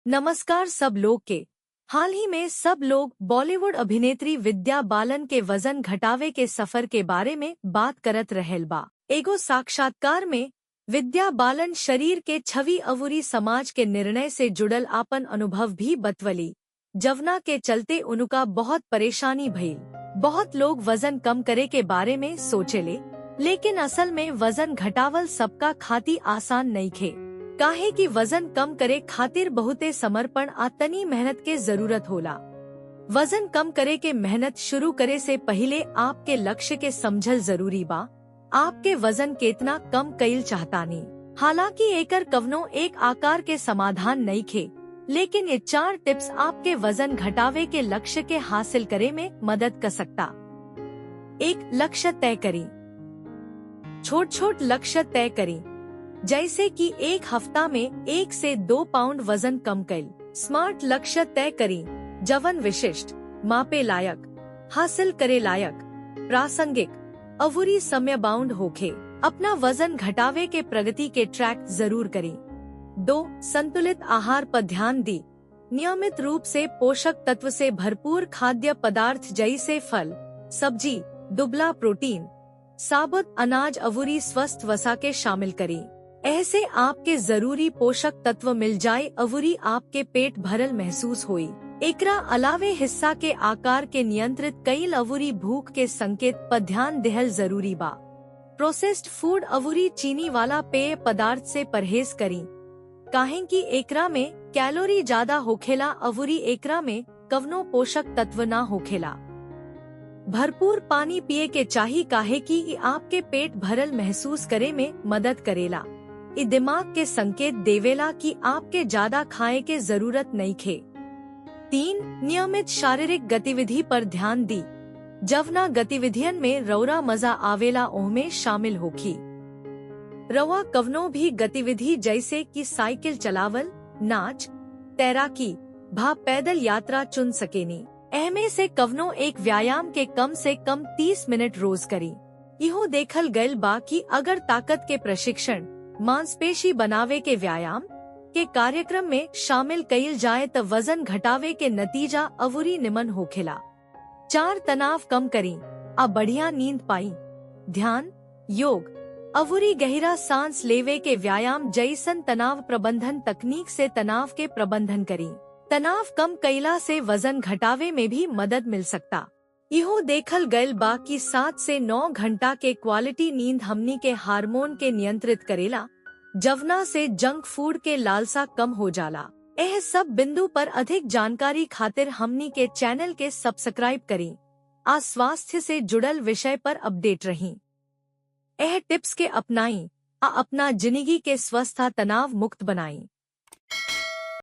नमस्कार सब लोग के। हाल ही में सब लोग बॉलीवुड अभिनेत्री विद्या बालन के वजन घटावे के सफर के बारे में बात करत रहेल बा। एगो साक्षात्कार में विद्या बालन शरीर के छवि अवूरी समाज के निर्णय से जुड़ल आपन अनुभव भी बतवली, जवना के चलते उनका बहुत परेशानी भइल। बहुत लोग वजन कम करे के बारे में सोचेले, लेकिन असल में वजन घटावल सबका खाती आसान नहीं खे। काहे कि वजन कम करे खातिर बहुते समर्पण आ तनी मेहनत के जरूरत होला। वजन कम करे के मेहनत शुरू करे से पहले आपके लक्ष्य के समझल जरूरी बा। आपके वजन केतना कम कईल चाहतानी। हालांकि एकर कवनो एक आकार के समाधान नहीं खे, लेकिन ये 4 टिप्स आपके वजन घटावे के लक्ष्य के हासिल करे में मदद कर सकता। 1. लक्ष्य तय करी। छोट छोट लक्ष्य तय करी, जैसे कि एक हफ्ता में 1 से 2 पाउंड वजन कम कईल। स्मार्ट लक्ष्य तय करी, जवन विशिष्ट, मापे लायक, हासिल करे लायक, प्रासंगिक, अवूरी समय बाउंड होखे। अपना वजन घटावे के प्रगति के ट्रैक जरूर करी। 2. संतुलित आहार पर ध्यान दी। नियमित रूप से पोषक तत्व से भरपूर खाद्य पदार्थ जैसे फल, सब्जी, दुबला प्रोटीन, साबुत अनाज अवूरी स्वस्थ वसा के शामिल करी। ऐसे आपके जरूरी पोषक तत्व मिल जाए अवूरी आपके पेट भरल महसूस होई। एकरा अलावे हिस्सा के आकार के नियंत्रित कईल अवूरी भूख के संकेत पर ध्यान देहल जरूरी बा। प्रोसेस्ड फूड अवूरी चीनी वाला पेय पदार्थ से परहेज करी, काहे कि एकरा में कैलोरी ज्यादा होखेला अवूरी एकरा में कवनो पोषक तत्व ना होखेला। भरपूर पानी पिए के चाही, काहे कि ई आपके पेट भरल महसूस करे में मदद करेला। ई दिमाग के संकेत देवेला कि आपके ज्यादा खाए के जरूरत नहीं खे। 3. नियमित शारीरिक गतिविधि पर ध्यान दी। जवना गतिविधियन में रौरा मजा आवेला ओहमे शामिल होखी। रवा कवनो भी गतिविधि जैसे कि साइकिल चलावल, नाच, तैराकी, भा पैदल यात्रा चुन सकेनी। एहमे से कवनो एक व्यायाम के कम से कम 30 मिनट रोज करी। इहो देखल गयल बा कि अगर ताकत के प्रशिक्षण, मांसपेशी बनावे के व्यायाम के कार्यक्रम में शामिल कईल जाए तो वजन घटावे के नतीजा अवूरी निमन होखेला। 4. तनाव कम करी आ बढ़िया नींद पाई। ध्यान, योग, अवूरी गहरा सांस लेवे के व्यायाम जैसन तनाव प्रबंधन तकनीक से तनाव के प्रबंधन करी। तनाव कम कईला से वजन घटावे में भी मदद मिल सकता। इहो देखल गयल बा कि 7 से 9 घंटा के क्वालिटी नींद हमनी के हार्मोन के नियंत्रित करेला, जवना से जंक फूड के लालसा कम हो जाला। यह सब बिंदु पर अधिक जानकारी खातिर हमनी के चैनल के सब्सक्राइब करी आ स्वास्थ्य से जुड़ल विषय पर अपडेट रही। यह टिप्स के अपनाई आ अपना जिंदगी के स्वस्थ तनाव मुक्त बनाई।